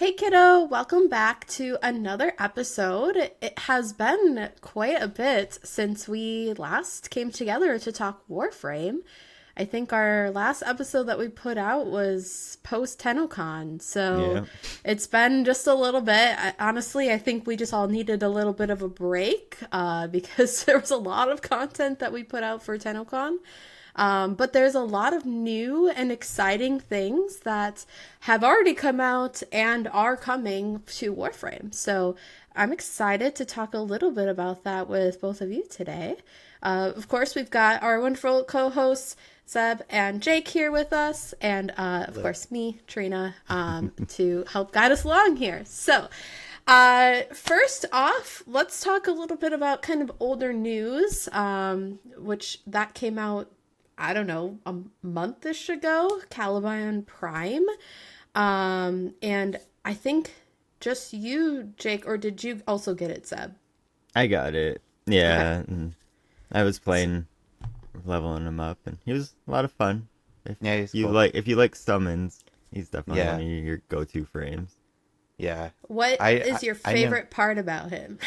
Hey kiddo, welcome back to another episode. It has been quite a bit since we last came together to talk Warframe. I think our last episode that we put out was post TennoCon, so Yeah. it's been just a little bit. Honestly, I think we just all needed a little bit of a break because there was a lot of content that we put out for TennoCon. But there's a lot of new and exciting things that have already come out and are coming to Warframe. So I'm excited to talk a little bit about that with both of you today. Of course, we've got our wonderful co hosts, Seb and Jake, here with us, and of Hello. course, me, Trina, to help guide us along here. So, first off, let's talk a little bit about kind of older news, which that came out, I don't know, a month-ish ago, Caliban Prime. And I think just you, Jake, or did you also get it, Seb? I got it. Okay. Yeah. And I was playing, leveling him up, and he was a lot of fun. If Yeah, he's you cool. like summons, he's definitely Yeah, one of your go-to frames. yeah. What I I, is your I know. favorite part about him?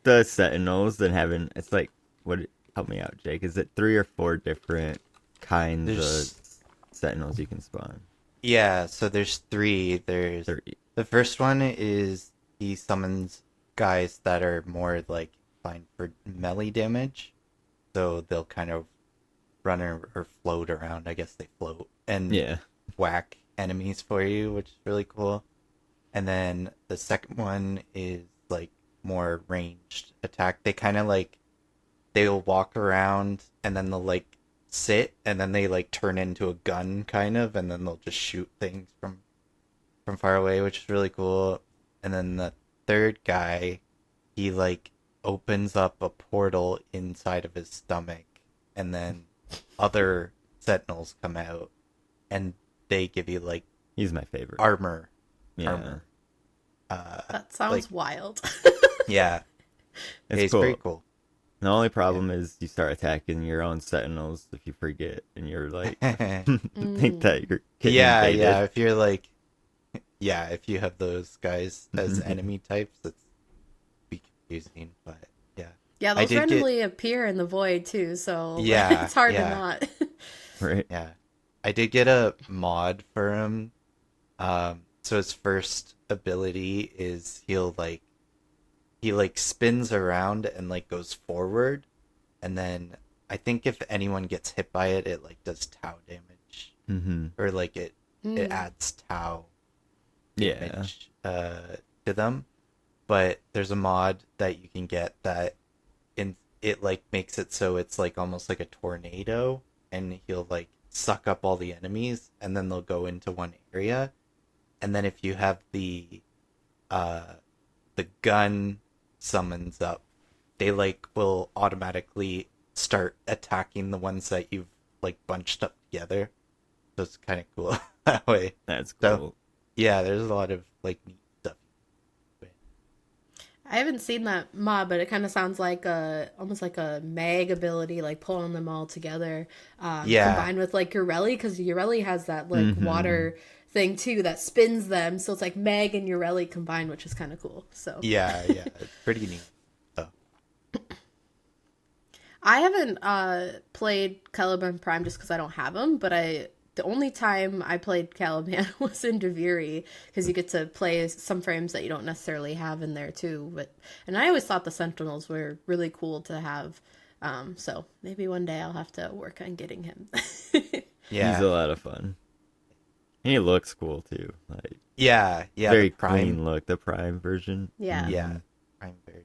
The Sentinels and having it's like what help me out, Jake. Is it three or four different kinds of There's Sentinels you can spawn? yeah. So there's three. There's Three. the first one is he summons guys that are more like fine for melee damage. So they'll kind of run or float around. I guess they float and Yeah. whack enemies for you, which is really cool. And then the second one is like more ranged attack. They kind of like they'll walk around and then they'll like sit and then they like turn into a gun kind of and then they'll just shoot things from far away, which is really cool. And then the third guy, he like opens up a portal inside of his stomach and then other sentinels come out and they give you like He's my favorite. armor Yeah. armor That like sounds wild. yeah, It's it's cool. pretty cool. The only Yeah. problem is you start attacking your own Sentinels if you forget, and you're like, think Mm. that you're getting Yeah, invaded. yeah. If you're like, yeah, if you have those guys as enemy types, it's be confusing. But yeah, Yeah, I those did get, randomly appear in the void too, so yeah, it's hard to yeah, not. Right? yeah. I did get a mod for him. So his first ability is he like spins around and like goes forward, and then I think if anyone gets hit by it, it like does Tau damage, Mm-hmm. or like it Mm. adds Tau Yeah. damage to them. But there's a mod that you can get that in it like makes it so it's like almost like a tornado, and he'll like suck up all the enemies, and then they'll go into one area, and then if you have uh the gun summons up, they like will automatically start attacking the ones that you've like bunched up together. So it's kind of cool that way. That's So cool. yeah, there's a lot of like neat stuff. I haven't seen that mod, but it kind of sounds like a almost like a mag ability, like pulling them all together, Yeah, combined with like Urelli, because Urelli has that like Mm-hmm. water thing too that spins them, so it's like mag and Urelli combined, which is kind of cool. So yeah, it's pretty neat. So I haven't played Caliban Prime just because I don't have them, but I the only time I played Caliban was in Deviri because you get to play some frames that you don't necessarily have in there too. But and I always thought the Sentinels were really cool to have. So maybe one day I'll have to work on getting him. He's a yeah, lot of fun. And he looks cool too. Like yeah, the very Prime, clean look, the Prime version. Yeah. yeah, Mm-hmm. Prime version,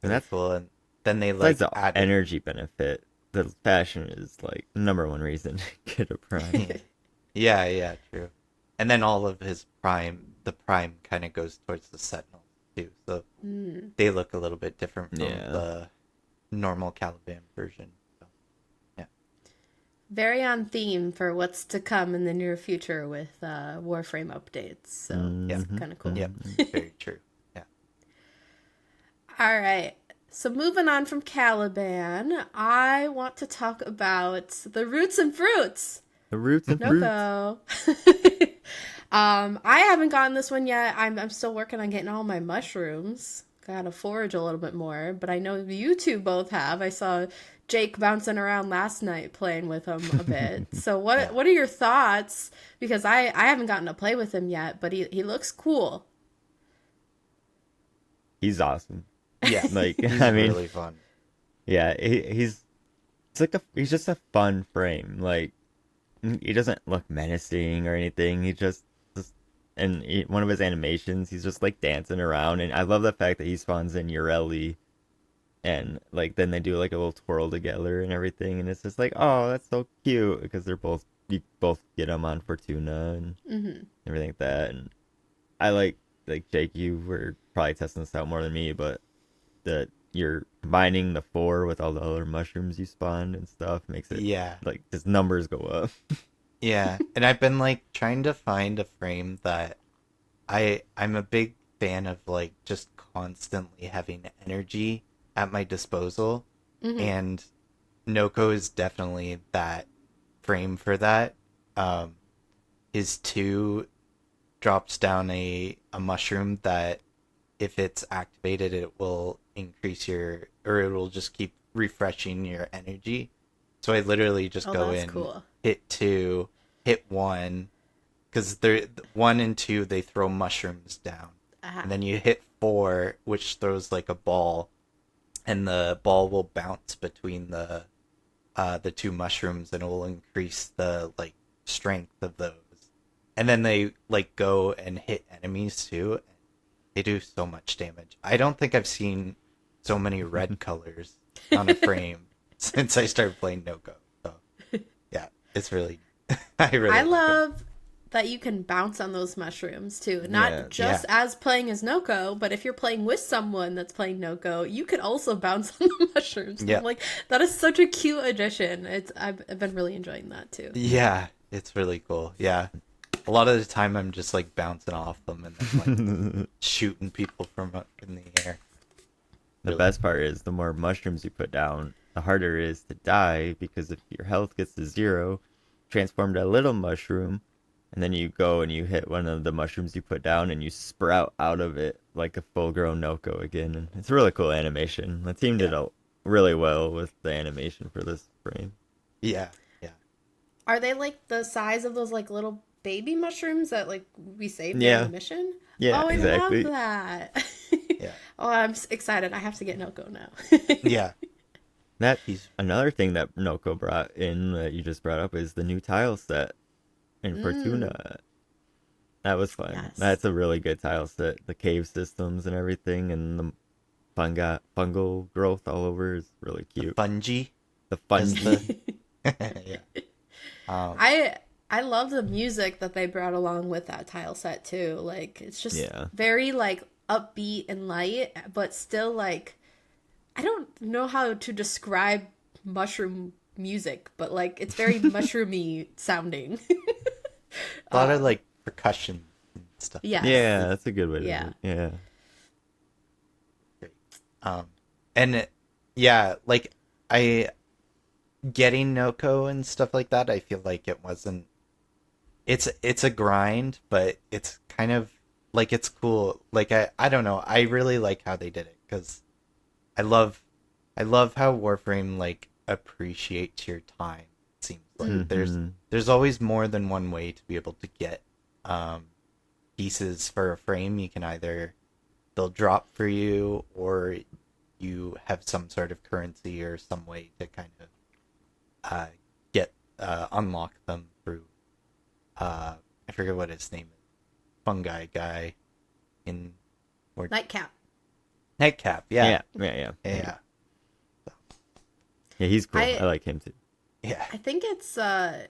And really that's cool. And then they besides like the added, energy benefit. The fashion is like the number one reason to get a Prime. yeah, true. And then all of his the Prime kind of goes towards the Sentinels too, so Mm. they look a little bit different from Yeah. the normal Caliban version. So, yeah, Very on theme for what's to come in the near future with Warframe updates. So it's Mm-hmm. kind of cool. yep, Mm-hmm. very true. Yeah, All right. So moving on from Caliban, I want to talk about the roots and fruits. The roots and fruits. Nokko. I haven't gotten this one yet. I'm still working on getting all my mushrooms. Gotta forage a little bit more, but I know you two both have. I saw Jake bouncing around last night playing with him a bit. So Yeah. what are your thoughts? Because I haven't gotten to play with him yet, but he looks cool. He's awesome. Yeah, Like, he's I mean, really fun. yeah, he's it's like he's just a fun frame. Like, he doesn't look menacing or anything. He just and one of his animations, he's just like dancing around, and I love the fact that he spawns in Ureli, and like then they do like a little twirl together and everything, and it's just like, oh, that's so cute because they're both you both get them on Fortuna and Hmm. everything like that, and I like Jake, you were probably testing this out more than me, but that you're combining the four with all the other mushrooms you spawned and stuff makes it Yeah. like just numbers go up. Yeah, and I've been like trying to find a frame that I'm a big fan of, like just constantly having energy at my disposal, Hmm. and Nokko is definitely that frame for that. Um, his two drops down a mushroom that if it's activated, it will increase your, or it will just keep refreshing your energy. So I literally just Oh, go that's in, cool. hit two, hit one, because they're one and two they throw mushrooms down, Uh-huh. and then you hit four, which throws like a ball, and the ball will bounce between the two mushrooms, and it will increase the like strength of those. And then they like go and hit enemies too. They do so much damage. I don't think I've seen so many red colors on a frame since I started playing Noko. So yeah, it's really I really I like 'em. love that you can bounce on those mushrooms too. Not Yeah. just as playing as Noko, but if you're playing with someone that's playing Noko, you can also bounce on the mushrooms. And Yeah. I'm like, that is such a cute addition. I've been really enjoying that too. Yeah, it's really cool. Yeah. A lot of the time I'm just like bouncing off them and then like shooting people from up in the air. The Really. best part is the more mushrooms you put down, the harder it is to die because if your health gets to zero, transform to a little mushroom, and then you go and you hit one of the mushrooms you put down and you sprout out of it like a full-grown Noko again. And it's a really cool animation. The team did Yeah. really well with the animation for this frame. Yeah. Yeah. Are they like the size of those like little baby mushrooms that like we saved during Yeah. the mission? Yeah, Oh, I exactly. love that. Yeah. Oh, excited. I have to get Noko now. Yeah. That He's another thing that Noko brought in that you just brought up is the new tile set in Fortuna. That was fun. Yes. That's a really good tile set. The cave systems and everything, and the fungal growth all over is really cute. fungi. The As fungi. Yeah. Um, I love the music that they brought along with that tile set too. Like it's just Yeah. very like upbeat and light, but still like I don't know how to describe mushroom music, but like it's very mushroomy sounding. a lot of like percussion and stuff. Yes. Yeah, that's a good way to Yeah. do it. Yeah. Great. And yeah, like I getting Noko and stuff like that, I feel like it wasn't. It's a grind, but it's kind of like it's cool. Like I don't know. I really like how they did it because I love how Warframe like appreciates your time. It seems like there's always more than one way to be able to get pieces for a frame. You can either they'll drop for you, or you have some sort of currency or some way to kind of get unlock them through I forget what his name is, fungi guy in or Nightcap. Nightcap. Yeah. Yeah, Yeah. yeah, Yeah, he's cool. I- I like him too. yeah. I think it's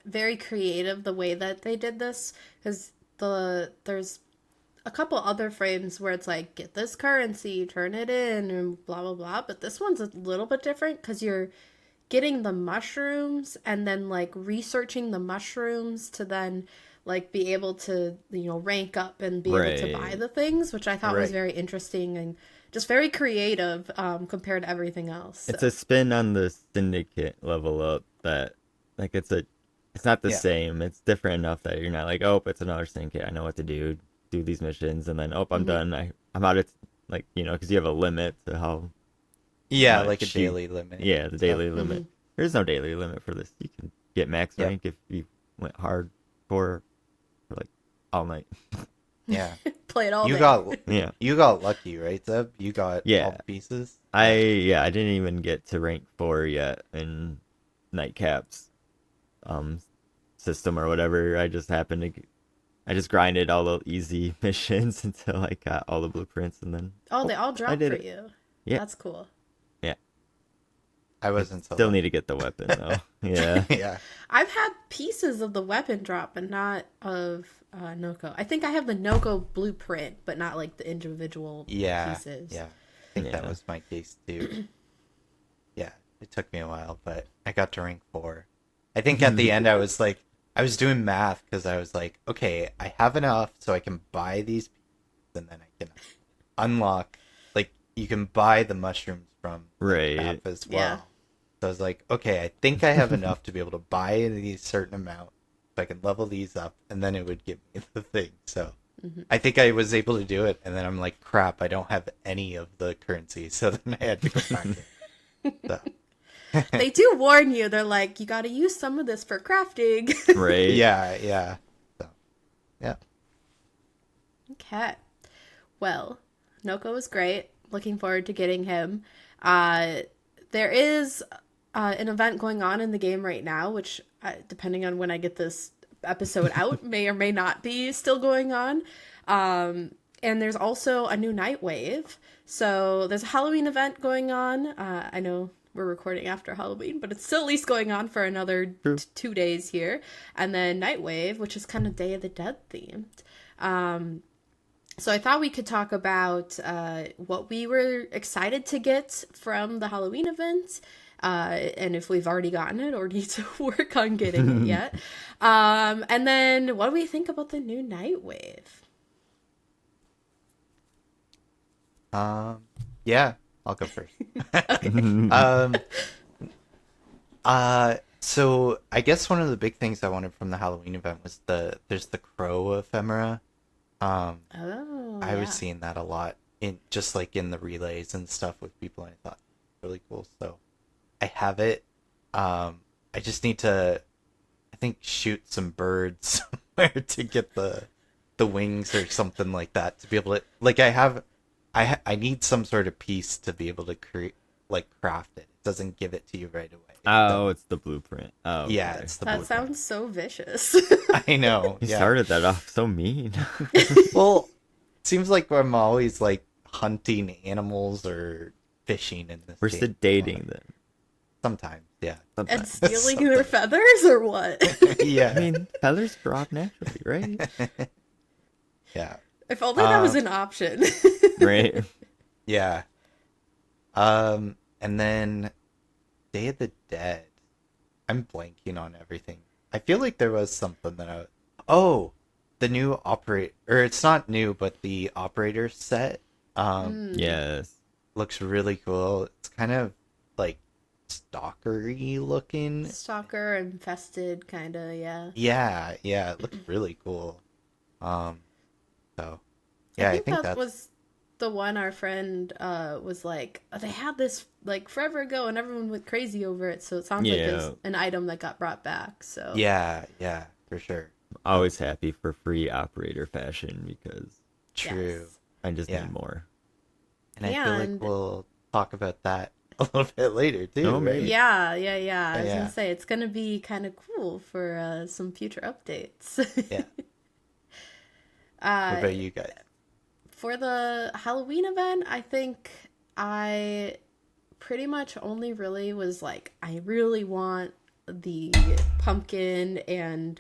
very creative the way that they did this because there's a couple other frames where it's like get this currency, turn it in, and blah blah blah. But this one's a little bit different because you're getting the mushrooms and then like researching the mushrooms to then like be able to rank up and be able to buy Right. the things, which I thought was Right. very interesting and just very creative compared to everything else. It's a spin on the syndicate level up that like it's a it's not the Yeah. same. It's different enough that you're not like, oh, it's another syndicate. I know what to do these missions, and then oh, I'm Hmm. done. I'm out of like because you have a limit to how Yeah, like a much you. daily limit Yeah, the stuff. daily Hmm. limit. There's no daily limit for this. You can get max Yep. rank if you went hard for like all night. Yeah. Play it all You day. got Yeah, you got lucky, right, Zeb? You got all yeah. the pieces. I Yeah. yeah I didn't even get to rank 4 yet in Nightcap's um system or whatever. I just grinded all the easy missions until I got all the blueprints, and then Oh, they oh, all I drop did for it. you. Yeah, That's cool. yeah. I I wasn't so still need lucky. to get the weapon though. Yeah. Yeah. I've had pieces of the weapon drop, but not of Nokko. I think I have the Nokko blueprint, but not like the individual Yeah. pieces. Yeah. I think that Yeah. was my case too. Yeah. It took me a while, but I got to rank 4. I think at the end I was doing math because I was like, okay, I have enough so I can buy these pieces and then I can unlock, like, you can buy the mushrooms from the Right. map as Yeah. well. So I was like, okay, I think I have enough to be able to buy these certain amount so I can level these up and then it would give me the thing. So Hmm. I think I was able to do it and then I'm like, crap, I don't have any of the currency. So then I had to go back in. So They do warn you. They're like, you got to use some of this for crafting. Right. yeah, yeah. So yeah. Okay. Well, Noko was great. Looking forward to getting him. Uh, there is an event going on in the game right now, which, depending on when I get this episode out, may or may not be still going on. And there's also a new Nightwave. So there's a Halloween event going on. I know we're recording after Halloween, but it's still at least going on for another True. 2 days here. And then Nightwave, which is kind of Day of the Dead themed. So I thought we could talk about what we were excited to get from the Halloween event, and if we've already gotten it or need to work on getting it yet. And then what do we think about the new Nightwave? Yeah, I'll go first. Um, so I guess one of the big things I wanted from the Halloween event was there's the crow ephemera. Oh, I yeah. was seeing that a lot in just like in the relays and stuff with people, and I thought really cool. So I have it. I just need to, I think, shoot some birds somewhere to get the wings or something like that to be able to like I need some sort of piece to be able to create like craft it. It doesn't give it to you right away. Oh, it's the blueprint. Oh, Yeah, okay. it's the That blueprint. sounds so vicious. I know. You Yeah. started that off so mean. Well, it seems like I'm always like hunting animals or fishing in this We're game. sedating them. Sometimes, yeah. And Sometimes. stealing their feathers or what? Yeah. I mean, feathers drop naturally, right? Yeah. If only that was an option. Right. Yeah. And then Day of the Dead. I'm blanking on everything. I feel like there was something that the new operate, or it's not new, but the operator set Yes. looks really cool. It's kind of like stalkery looking. Stalker infested, kind of, yeah. Yeah, yeah, it looked really cool. So yeah, I think that that's was the one our friend was like, oh, they had this like forever ago and everyone went crazy over it. So it sounds like Yeah. it's an item that got brought back. So yeah, for sure. Always happy for free operator fashion because True. Yes. I just Yeah. need more. And I Yeah, feel like and- we'll talk about that a little bit later too. Oh, right? maybe. Yeah. I was Yeah. gonna say it's gonna be kind of cool for some future updates. Yeah. uh, What about you guys? For the Halloween event, I think I pretty much only really was like, I really want the pumpkin and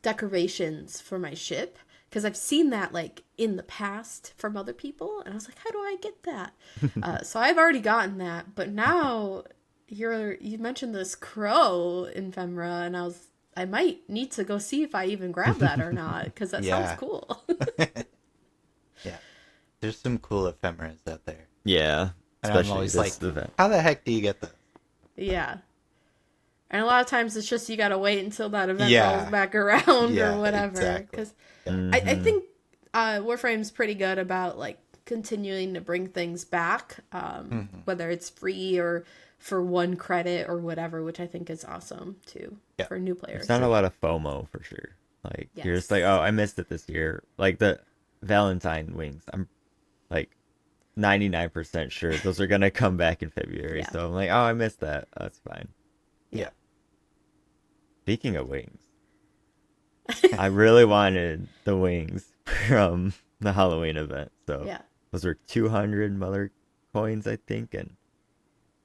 decorations for my ship because I've seen that like in the past from other people, and I was like, how do I get that? So I've already gotten that, but now you mentioned this crow ephemera, and I might need to go see if I even grab that or not because that Yeah. sounds cool. Yeah. There's some cool ephemeras out there. Yeah. And I'm Especially always this like, event. how the heck do you get those? Yeah. And a lot of times it's just you gotta wait until that event Yeah. rolls back around Yeah, or whatever. exactly. Because Yeah. I Mm-hmm. think Warframe's pretty good about like continuing to bring things back, whether it's free or for 1 credit or whatever, which I think is awesome too Yeah. for new There's players. not a lot of FOMO for sure. Like you're just like, Yes. oh, I missed it this year. Like the Valentine wings, I'm like 99% sure those are gonna come back in February. Yeah. So I'm like, oh, I missed that. That's fine. Yeah. Speaking of wings, I really wanted the wings from the Halloween event. So Yeah. those were 200 mother coins, I think, and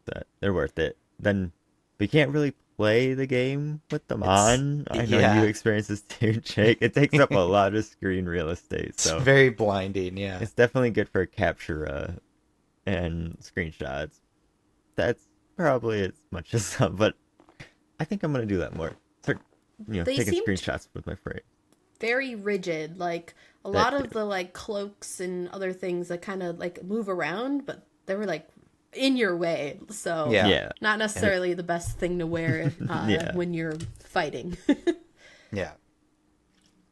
that they're worth it. Then we can't really play the game with them on. I know yeah. you experience this too, Jake. It takes up a lot of screen real estate, It's so very blinding. Yeah. it's definitely good for capture and screenshots. That's probably as much as some, but I think I'm gonna do that more. Start, They taking seemed screenshots with my frame. very rigid. Like a lot of the like cloaks and other things that kind of like move around, but they were like in your way. So Yeah. Yeah. not necessarily the best thing to wear Yeah. when you're fighting. Yeah.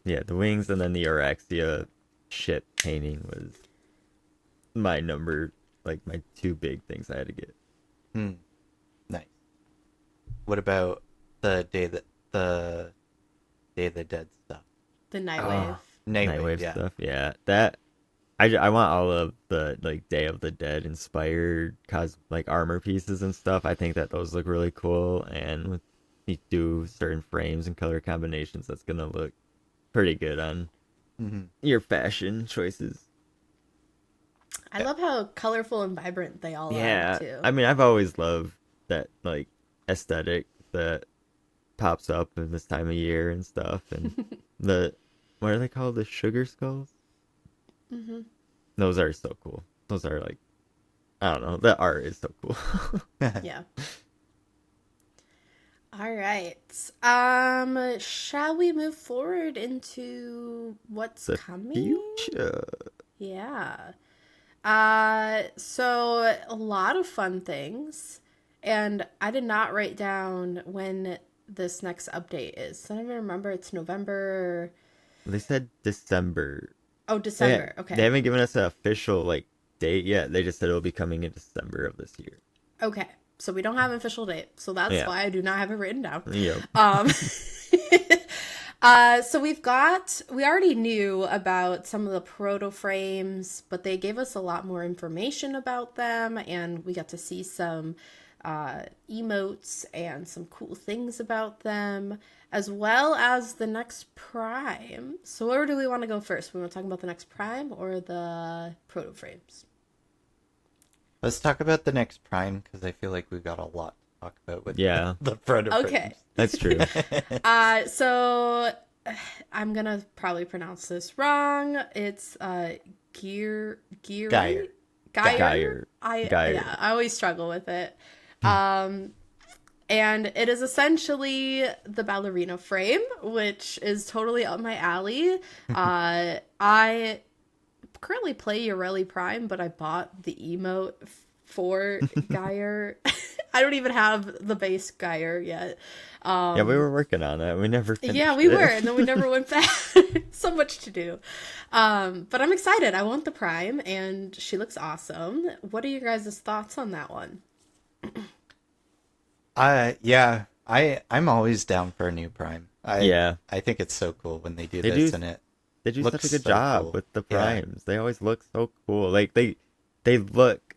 Yeah, the wings and then the Orexia ship painting was my number, like my two big things I had to get. Nice. What about the Day of the Dead stuff? The Nightwave. Nightwave yeah. stuff. Yeah, that I want all of the like Day of the Dead inspired like armor pieces and stuff. I think that those look really cool, and with you do certain frames and color combinations, that's gonna look pretty good on your fashion choices. I love how colorful and vibrant they all Yeah, are too. I mean, I've always loved that like aesthetic that pops up in this time of year and stuff, and the what are they called? The sugar skulls. Those are so cool. Those are like, I don't know. The art is so cool. Yeah. All right. Shall we move forward into what's The coming? future. Yeah. So a lot of fun things. And I did not write down when this next update is. I don't even remember. It's November. They said December. Oh, December. Okay. They haven't given us an official like date yet. They just said it'll be coming in December of this year. Okay. So we don't have an official date. So that's Yeah. why I do not have it written down. Yep. So we already knew about some of the proto-frames, but they gave us a lot more information about them, and we got to see some emotes and some cool things about them, as well as the next prime. So where do we want to go first? We want to talk about the next prime or the proto-frames? Let's talk about the next Prime because I feel like we've got a lot to talk about with Yeah. the Protoframes. Okay. That's true. So I'm gonna probably pronounce this wrong. It's Gear Geyer. Geyer. Yeah, I always struggle with it. And it is essentially the ballerina frame, which is totally up my alley. I currently play Ureli Prime, but I bought the emote for Geyer. I don't even have the base Geyer yet. Yeah, we were working on that. We never finished Yeah, we it. were, and then we never went back. So much to do. But I'm excited. I want the Prime, and she looks awesome. What are your guys' thoughts on that one? I'm always down for a new Prime. Yeah. I think it's so cool when they do They this do- and it. They do Looks such a good so job cool. with the Yeah. primes. They always look so cool. Like they look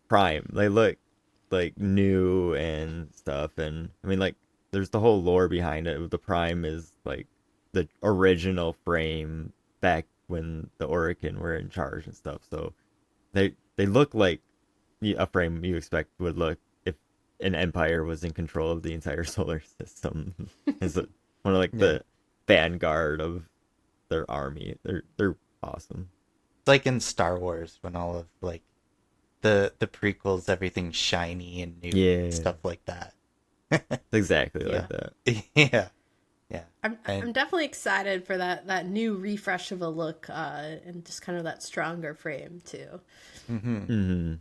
prime. They look like new and stuff. And I mean, like there's the whole lore behind it. The prime is like the original frame back when the Orokin were in charge and stuff. So they look like a frame you expect would look if an empire was in control of the entire solar system. Is one of like the vanguard of their army. They're awesome. It's like in Star Wars when all of like the prequels, everything's shiny and new, Yeah. and stuff like that. It's exactly like Yeah. that. yeah. I'm definitely excited for that new refresh of a look, and just kind of that stronger frame too. Mm-hmm.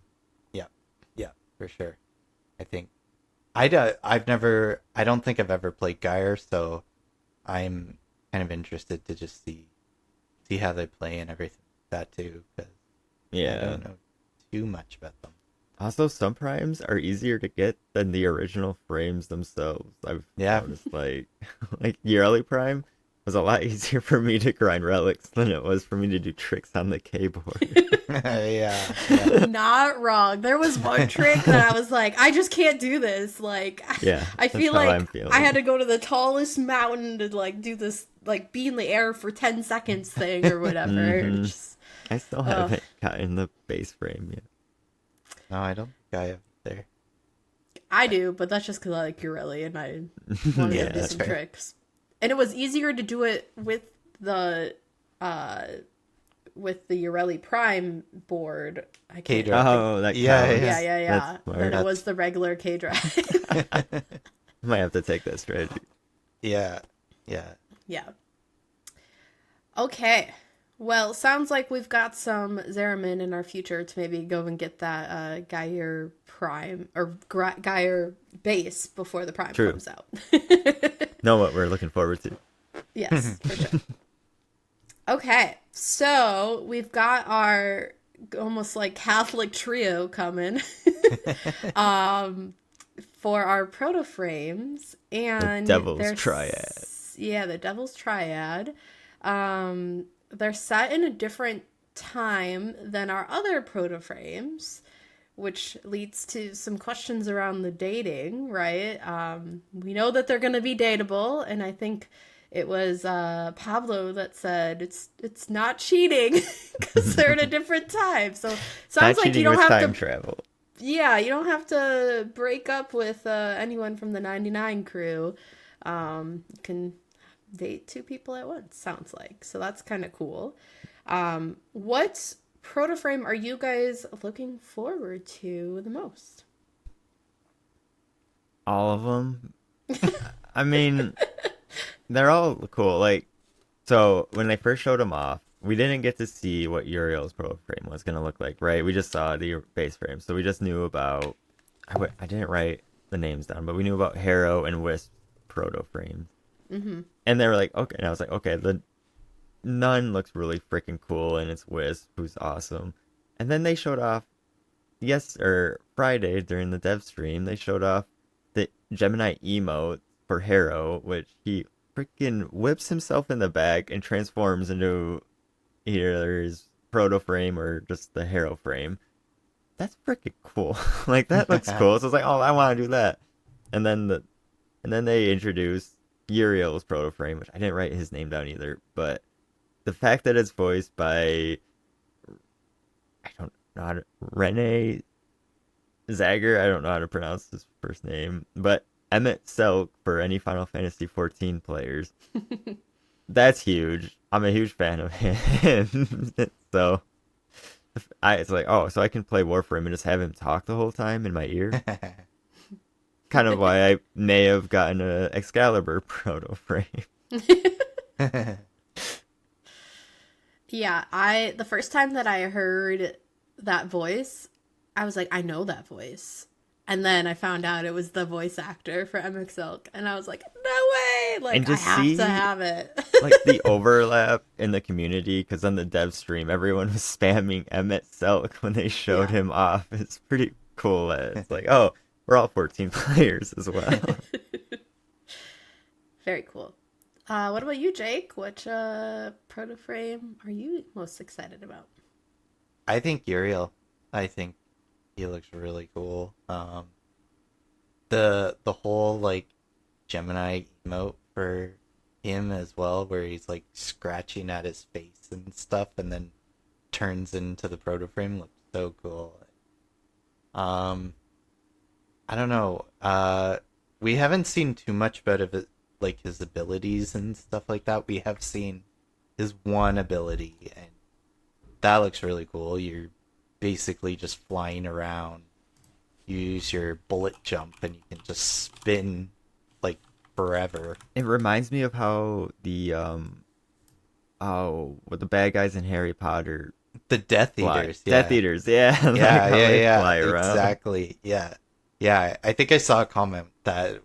Yeah, for sure. I think I don't think I've ever played Gyre, so I'm kind of interested to just see how they play and everything like that too, because I Yeah. don't know too much about them. Also, some primes are easier to get than the original frames themselves. I've Yeah, noticed, like yearly prime was a lot easier for me to grind relics than it was for me to do tricks on the keyboard. yeah, yeah. Not wrong. There was one trick that I was like, I just can't do this. Like, Yeah, I that's feel how like I'm I had feeling. to go to the tallest mountain to like do this, like be in the air for 10 seconds thing or whatever. Hmm. It's just, I still uh, haven't gotten the base frame yet. No, I don't think I have there. I do, but that's just because I like Urelli and I want to Yeah, go do that's some fair. tricks. And it was easier to do it the uh with the Urelli Prime board. I can't K-Drive. think. Oh, that Yeah, counts. Yeah, yeah, That's yeah. Than smart. it That's was the regular K drive. Might have to take that strategy. yeah, yeah. Yeah. Okay. Well, sounds like we've got some Zeramin in our future to maybe go and get that Gaia Prime or Gaia base before the Prime True. comes out. Know what we're looking forward to. Yes, for sure. Okay, so we've got our almost like Catholic trio coming for our Protoframes, The and Devil's they're Triad. yeah, the Devil's Triad. They're set in a different time than our other Protoframes, which leads to some questions around the dating, right? We know that they're going to be dateable, and I think it was Pablo that said it's not cheating because they're in a different time. So sounds Not like you cheating don't with have time to. travel. Yeah, you don't have to break up with anyone from the 99 crew. You can date two people at once, sounds like. So that's kind of cool. What protoframe are you guys looking forward to the most? All of them. I mean, they're all cool. Like, so when they first showed them off, we didn't get to see what Uriel's pro frame was gonna look like, right? We just saw the base frame, so we just knew about. I didn't write the names down, but we knew about Harrow and Wisp proto frames, and they were like, okay, and I was like, okay, the Nun looks really freaking cool, and it's Wisp, who's awesome, and then they showed off Friday during the dev stream, they showed off the Gemini emote for Harrow, which he freaking whips himself in the back and transforms into either his proto frame or just the Harrow frame. That's freaking cool. Like that looks cool. So I was like, oh, I want to do that. And then they introduced Uriel's proto frame, which I didn't write his name down either. But the fact that it's voiced by I don't know how to Rene Zager, I don't know how to pronounce his first name, but Emmett Selk for any Final Fantasy 14 players. That's huge. I'm a huge fan of him. So it's like, oh, so I can play Warframe and just have him talk the whole time in my ear. Kind of why I may have gotten a Excalibur proto frame. Yeah, the first time that I heard that voice, I was like, I know that voice. And then I found out it was the voice actor for MXL, and I was like, no way! Like, And to I have see, to have it. like the overlap in the community, because on the dev stream, everyone was spamming Emmett Selk when they showed him off. It's pretty cool. It's like, oh, we're all 14 players as well. Very cool. What about you, Jake? Which protoframe are you most excited about? I think Uriel. I think he looks really cool. The whole like Gemini emote for him as well, where he's like scratching at his face and stuff, and then turns into the proto frame, looks so cool. I don't know. We haven't seen too much about it, like his abilities and stuff like that. We have seen his one ability, and that looks really cool. You're basically just flying around. You use your bullet jump, and you can just spin like forever. It reminds me of how what the bad guys in Harry Potter The Death fly. Eaters, yeah. Death Eaters, yeah. Like Yeah, how yeah, they yeah. fly around. Exactly. Yeah. Yeah, I think I saw a comment that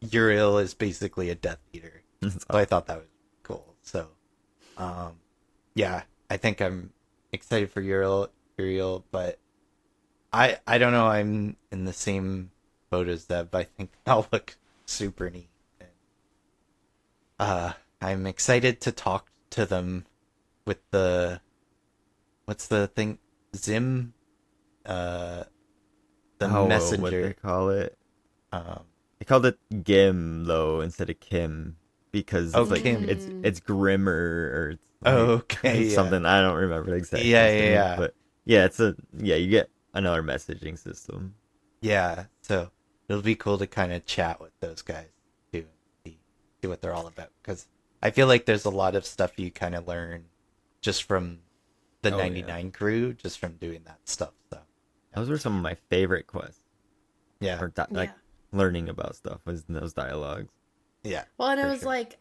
Uriel is basically a Death Eater. So I thought that was cool. So, yeah, I think I'm excited for Uriel, but I don't know. I'm in the same boat as Zeb. I think that'll look super neat. And, I'm excited to talk to them with what's the thing? Zim? The messenger. What they call it? Um, They called it Gim though instead of Kim because Oh, it's like Kim. it's Grimmer or it's like, okay, yeah. something. I don't remember the exact Yeah, name, yeah. but yeah, you get another messaging system. Yeah, so it'll be cool to kind of chat with those guys too, see what they're all about. Because I feel like there's a lot of stuff you kind of learn just from the Oh, 99 crew, just from doing that stuff. So Those were some of my favorite quests, yeah, or like learning about stuff was in those dialogues. yeah. Well, and it for was sure. like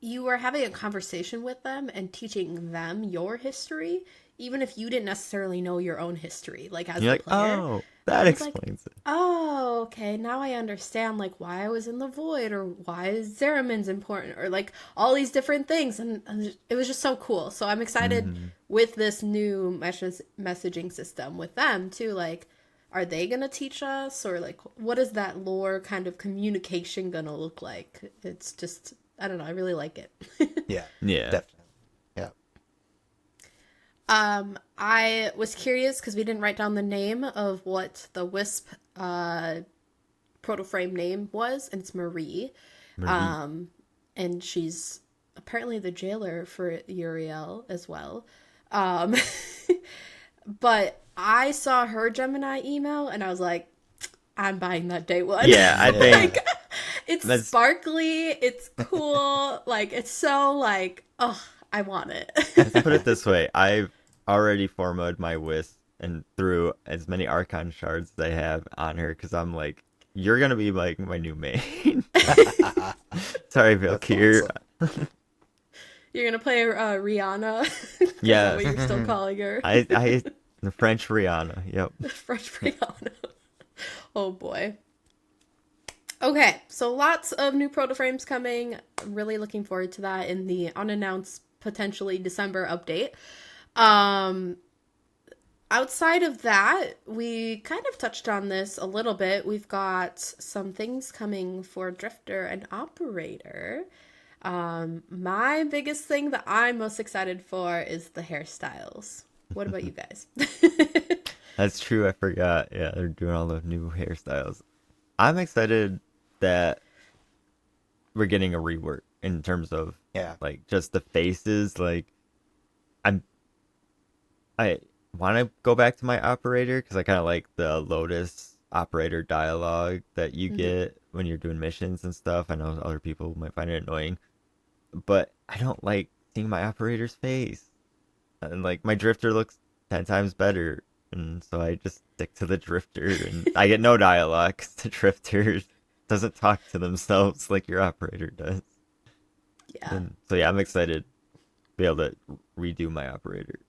you were having a conversation with them and teaching them your history, even if you didn't necessarily know your own history, like as And you're the like, player. oh, that I was like, explains it. oh, okay, now I understand like why I was in the void or why Zeramin's important or like all these different things, and it was just so cool. So I'm excited with this new messaging system with them too. Like, are they gonna teach us, or like what is that lore kind of communication gonna look like? It's just, I don't know, I really like it. Yeah, Yeah. definitely. Yeah. I was curious because we didn't write down the name of what the Wisp Protoframe name was, and it's Marie. Marie. And she's apparently the jailer for Uriel as well. Um, but I saw her Gemini email and I was like, I'm buying that day one. Yeah, I think Like, it's that's- sparkly, it's cool, like it's so like, oh, I want it. let's put it this way. I've already formatted my Wisp and threw as many Archon shards as I have on her because I'm like, you're gonna be like my new main. Sorry, Valkyr. Awesome. You're gonna play Rihanna. Is Yeah. that what you're still calling her? The French Rihanna. Yep. French Rihanna. Oh boy. Okay, so lots of new Protoframes coming. I'm really looking forward to that in the unannounced, potentially December update. Outside of that, we kind of touched on this a little bit. We've got some things coming for Drifter and Operator. My biggest thing that I'm most excited for is the hairstyles. What about you guys? That's true. I forgot. Yeah, they're doing all the new hairstyles. I'm excited that we're getting a rework in terms of Yeah. like just the faces. Like, I want to go back to my operator because I kind of like the Lotus operator dialogue that you get when you're doing missions and stuff. I know other people might find it annoying, but I don't like seeing my operator's face. And like my drifter looks 10 times better, and so I just stick to the drifter, and I get no dialogue 'cause the drifter doesn't talk to themselves like your operator does. Yeah. And so yeah, I'm excited to be able to redo my operator.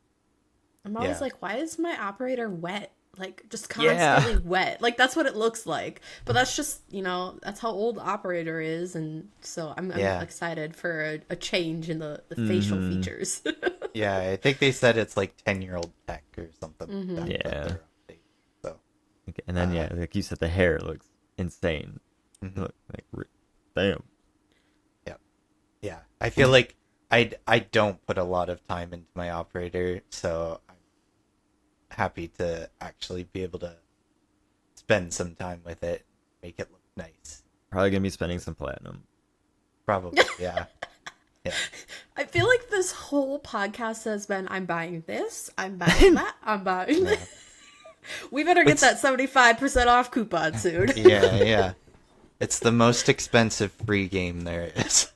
I'm always Yeah. like, why is my operator wet? Like, just Yeah. constantly wet. Like, that's what it looks like. But that's just, that's how old the operator is. And so I'm Yeah. excited for a change in the facial features. Yeah, I think they said it's like 10-year-old tech or something. Like that, Yeah. that they're updating. So Okay, and then yeah, like you said, the hair looks insane. Look like damn. yeah, I feel like I don't put a lot of time into my operator, so I'm happy to actually be able to spend some time with it, make it look nice. Probably gonna be spending some platinum. Probably, yeah. Yeah. I feel like this whole podcast has been, I'm buying this, I'm buying that, I'm buying that. We better get that 75% off coupon soon. Yeah. It's the most expensive free game there is.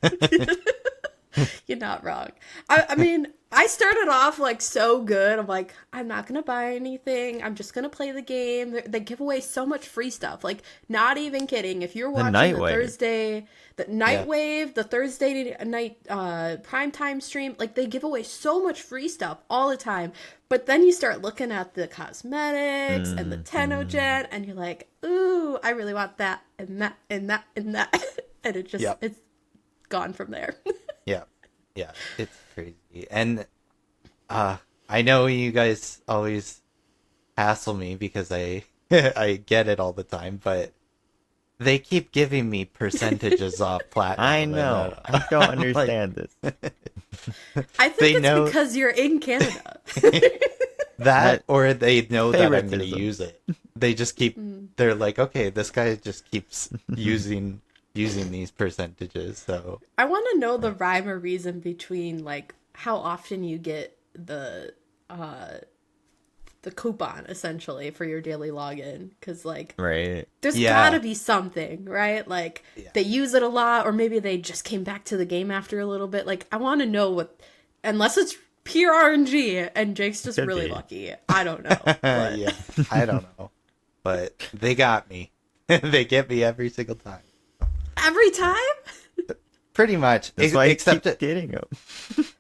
You're not wrong. I mean, I started off like so good. I'm like, I'm not gonna buy anything. I'm just gonna play the game. They give away so much free stuff. Like, not even kidding. If you're watching the Nightwave, the Thursday night primetime stream, like they give away so much free stuff all the time. But then you start looking at the cosmetics and the Tenogen, and you're like, ooh, I really want that and that and that and that, and it just it's gone from there. Yeah, it's crazy. And I know you guys always hassle me because I I get it all the time, but they keep giving me percentages off platinum. I know. I don't understand this. I think it's because you're in Canada. That, or they know that I'm going to favoritism. use it. They just keep, they're like, okay, this guy just keeps using these percentages, so. I want to know the rhyme or reason between, like, how often you get the coupon, essentially, for your daily login. Because, like, Right. there's gotta be something, right? Like, they use it a lot, or maybe they just came back to the game after a little bit. Like, I want to know what, unless it's pure RNG, and Jake's just really lucky. I don't know. But... Yeah, I don't know. But they got me. They get me every single time. Every time? Pretty much. That's why except I keep getting them.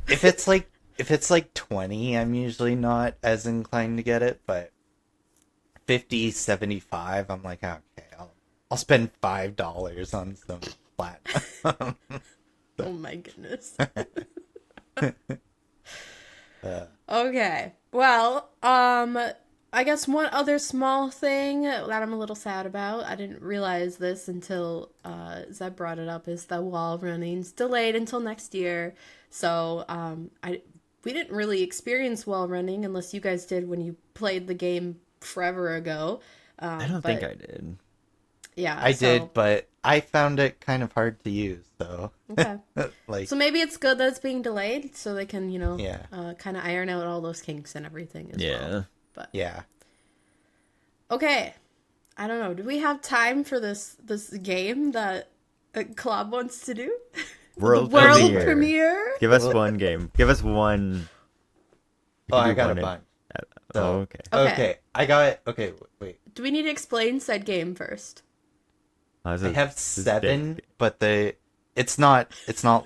if it's like 20, I'm usually not as inclined to get it, but 50, 75, I'm like, okay, I'll spend $5 on some platinum. Oh my goodness. Okay. Well, I guess one other small thing that I'm a little sad about, I didn't realize this until Zeb brought it up, is the wall running's delayed until next year. So we didn't really experience wall running unless you guys did when you played the game forever ago. I don't think I did. Yeah, I did, but I found it kind of hard to use, so. Okay. Like, so maybe it's good that it's being delayed so they can, Yeah. kind of iron out all those kinks and everything as well. But yeah. okay, I don't know. Do we have time for this game that Club wants to do? World premiere? Give us one game. Give us one. Oh, I got a bunch. So, Oh, okay. Okay, I got it. Okay, wait. Do we need to explain said game first? I have 7, but it's not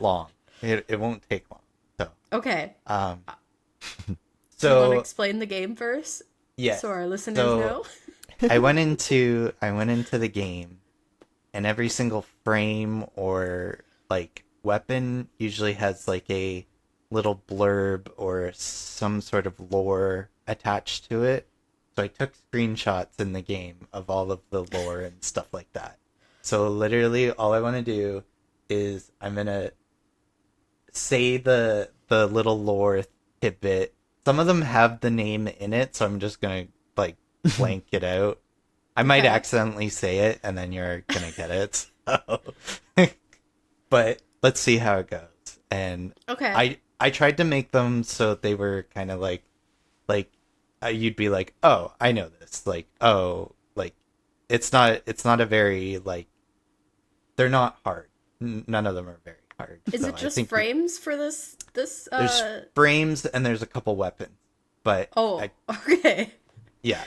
long. It won't take long. So Okay. Do so you want to explain the game first? yes. So our listeners So, know. I went into the game, and every single frame or like weapon usually has like a little blurb or some sort of lore attached to it. So I took screenshots in the game of all of the lore and stuff like that. So literally all I want to do is I'm going to say the little lore tidbit. Some of them have the name in it, so I'm just going to like blank it out. I might accidentally say it and then you're going to get it. So. But let's see how it goes. And I tried to make them so they were kind of like you'd be like, oh, I know this. Like, oh, like it's not a very like, they're not hard. None of them are very hard. Is so it just frames for this? There's frames and there's a couple weapons, but okay. Yeah,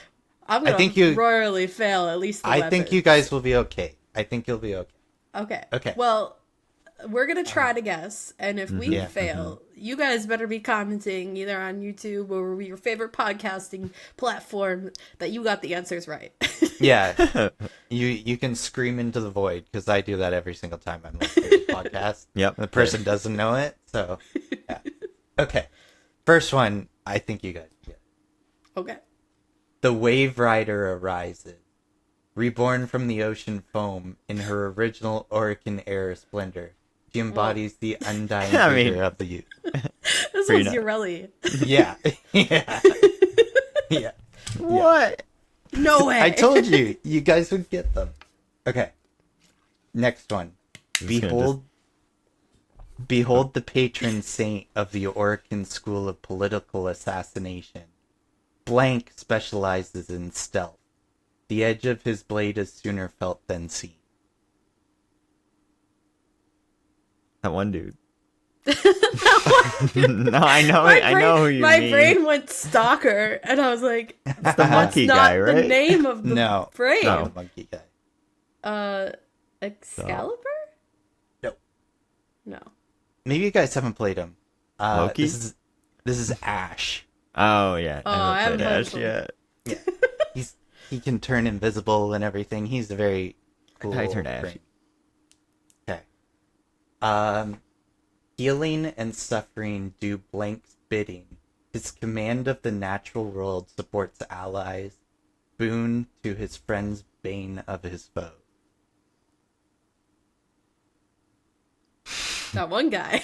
I'm gonna royally fail at least. I think you guys will be okay. I think you'll be okay. Okay. Well, we're gonna try to guess, and if we fail, you guys better be commenting either on YouTube or your favorite podcasting platform that you got the answers right. Yeah, you can scream into the void because I do that every single time I'm listening to a podcast. Yep, the person doesn't know it, so yeah. Okay, first one. I think you guys get. Okay. The Wave Rider arises, reborn from the ocean foam in her original Orican air splendor. She embodies the undying vigor of the youth. This was Urelli. Yeah. Yeah. Yeah. What? No way. I told you, you guys would get them. Okay. Next one. Behold the patron saint of the Orican school of political assassination. Blank specializes in stealth. The edge of his blade is sooner felt than seen. That one dude. No, I know who you my mean. brain went stalker, and I was like, It's the that's monkey not guy, the right? name of the No, frame. not a monkey guy. Excalibur? No. No. Maybe you guys haven't played him. Loki? This is Ash. Oh yeah, Oh, I haven't played Ash played yet. Yeah, he can turn invisible and everything. He's a very cool. I turned Ash. frame. Okay. Healing and suffering do Blank's bidding. His command of the natural world supports allies. Boon to his friends, bane of his foe. That one guy.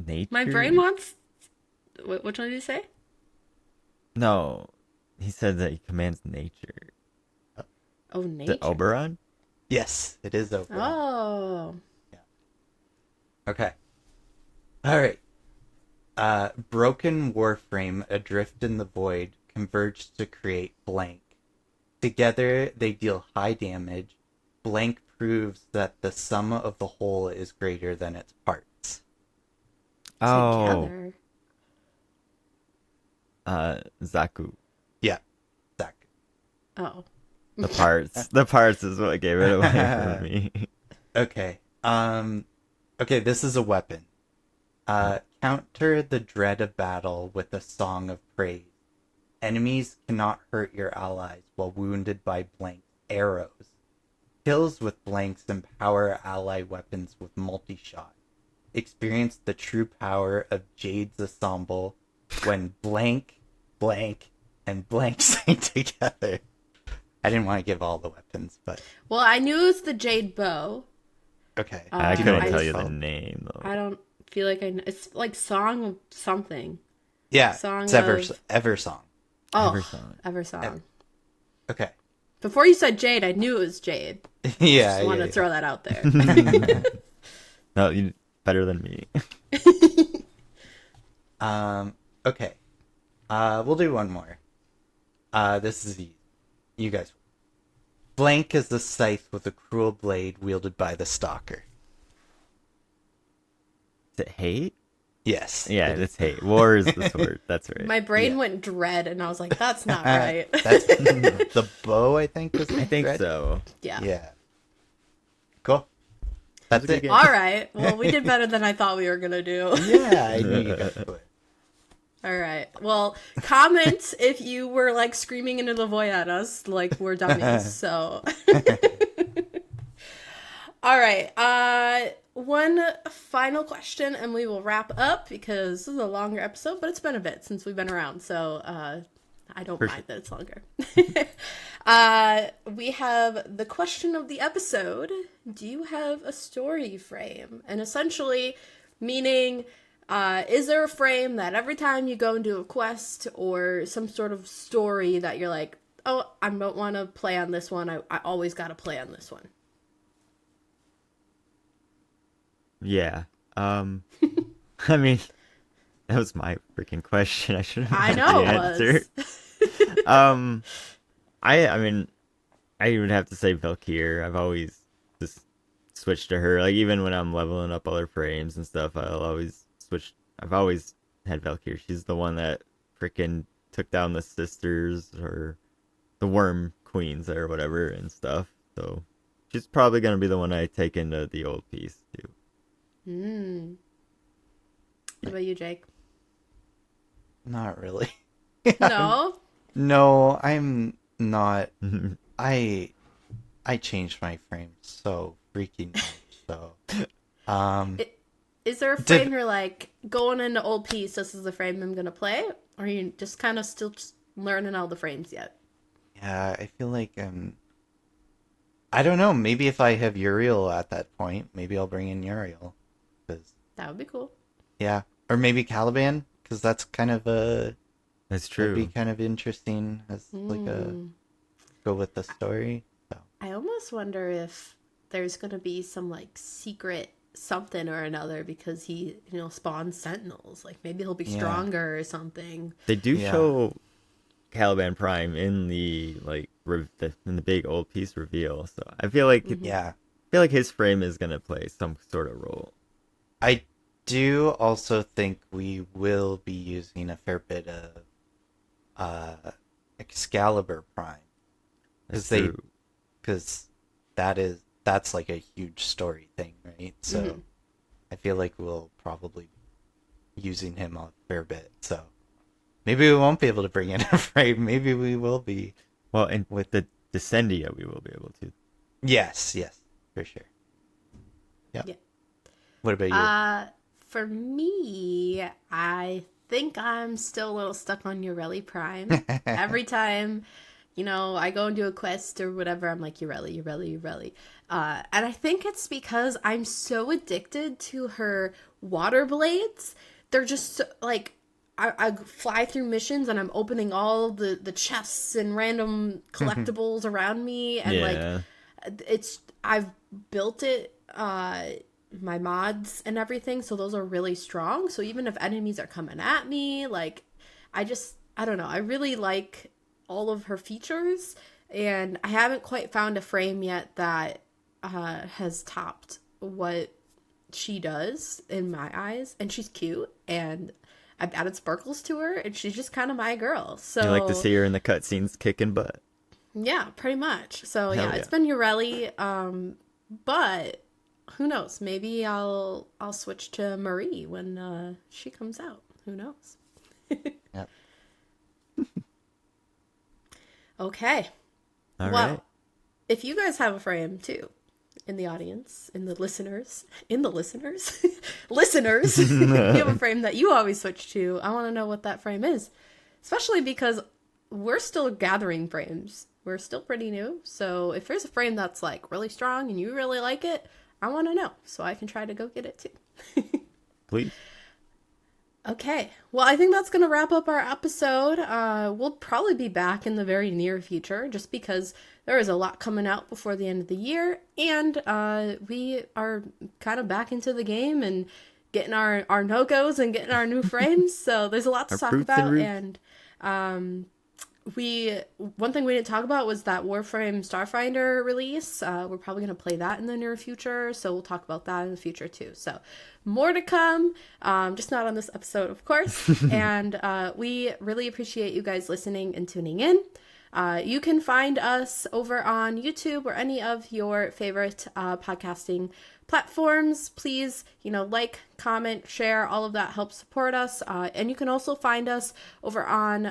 Nature. My brain wants. Which one did you say? No, he said that he commands nature. Oh, nature. The Oberon? Yes, it is Oberon. Oh. Okay. Alright. Broken Warframe, adrift in the void, converge to create Blank. Together, they deal high damage. Blank proves that the sum of the whole is greater than its parts. Oh, Together. Zaku. Yeah, Zach. Oh. The parts is what gave it away for me. Okay. Okay, this is a weapon. Counter the dread of battle with a song of praise. Enemies cannot hurt your allies while wounded by Blank's arrows. Kills with Blanks empower ally weapons with multi-shot. Experience the true power of Jade's ensemble when Blank, Blank, and Blank sing together. I didn't want to give all the weapons, but... Well, I knew it was the Jade Bow. Okay. I Do couldn't I tell just you the felt- name though. I don't feel like I know. It's like Song of something. Yeah, Song it's of- Eversong. Oh, Eversong. Eversong. Okay. Before you said Jade, I knew it was Jade. Yeah, Just wanted yeah, to throw that out there. No, you better than me. Okay. We'll do one more. This is easy. You guys. Blank is the scythe with a cruel blade wielded by the stalker. Is it hate? Yes. Yeah, it it's hate. War is the sword. That's right. My brain Yeah. went dread, and I was like, that's not right. That's the bow, I think. Is I think red? so. Yeah. Yeah. Cool. That's a good it. game. All right. Well, we did better than I thought we were going to do. Yeah, I knew you guys would. All right. Well, comment if you were like screaming into the void at us like we're dummies. So. All right. One final question and we will wrap up because this is a longer episode, but it's been a bit since we've been around. So, I don't mind that it's longer. We have the question of the episode. Do you have a story frame? And essentially meaning, is there a frame that every time you go and do a quest or some sort of story that you're like, oh, I don't want to play on this one. I always got to play on this one. Yeah. I mean, that was my freaking question. I should have I had know the it answer. was. I mean, I would have to say Valkyr. I've always just switched to her. Like even when I'm leveling up other frames and stuff, I'll always switch. I've always had Valkyr. She's the one that freaking took down the sisters or the worm queens or whatever and stuff. So she's probably gonna be the one I take into the old piece too. What about you, Jake? Not really. No? No, I'm not. I changed my frame so freaking much. So, Is there a frame you're like, going into old piece, this is the frame I'm going to play? Or are you just kind of still just learning all the frames yet? yeah, I feel like I don't know. Maybe if I have Uriel at that point, maybe I'll bring in Uriel. 'Cause, That would be cool. yeah, or maybe Caliban, because that's kind of That's that'd true. be kind of interesting as like a go with the story. So I almost wonder if there's going to be some like secret something or another because he, spawns sentinels. Like maybe he'll be stronger or something. They do Yeah. show Caliban Prime in the like in the big old piece reveal. So I feel like Yeah. his frame is gonna play some sort of role. I do also think we will be using a fair bit of Excalibur Prime. That's Because true. because that's like a huge story thing, right? So Mhm. I feel like we'll probably be using him a fair bit. So maybe we won't be able to bring in a frame. Maybe we will be. Well, and with the Descendia, we will be able to. Yes, for sure. Yeah. Yeah. What about you? For me, I think I'm still a little stuck on Ureli Prime. Every time, I go and do a quest or whatever, I'm like, Ureli, Ureli, Ureli. And I think it's because I'm so addicted to her water blades. They're just so, like, I fly through missions and I'm opening all the chests and random collectibles around me. And, like, Yeah. I've built it, my mods and everything, so those are really strong. So even if enemies are coming at me, like, I don't know, I really like all of her features, and I haven't quite found a frame yet that has topped what she does in my eyes. And she's cute, and I've added sparkles to her, and she's just kind of my girl. You like to So see her in the cutscenes kicking butt. yeah, pretty much. So Hell yeah, yeah. it's been Ureli, but who knows? Maybe I'll switch to Marie when she comes out. Who knows? Yep. Okay. All Well, right. if you guys have a frame too, in the audience, listeners, listeners, if you have a frame that you always switch to, I want to know what that frame is. Especially because we're still gathering frames. We're still pretty new. So if there's a frame that's like really strong and you really like it, I want to know so I can try to go get it too. Please. Okay. Well, I think that's going to wrap up our episode. We'll probably be back in the very near future just because there is a lot coming out before the end of the year. And we are kind of back into the game and getting our Nokkos and getting our new frames. So there's a lot to Our talk fruits and about. roots. And one thing we didn't talk about was that Warframe Starfinder release. We're probably going to play that in the near future, so we'll talk about that in the future too. So more to come, just not on this episode, of course. And we really appreciate you guys listening and tuning in. You can find us over on YouTube or any of your favorite podcasting platforms. Please, like, comment, share, all of that helps support us. And you can also find us over on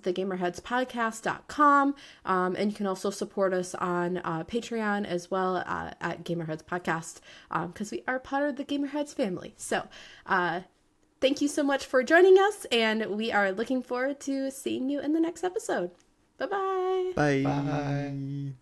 the gamerheadspodcast.com. And you can also support us on Patreon as well at Gamerheads Podcast because we are part of the Gamerheads family. So thank you so much for joining us, and we are looking forward to seeing you in the next episode. Bye-bye. Bye. Bye.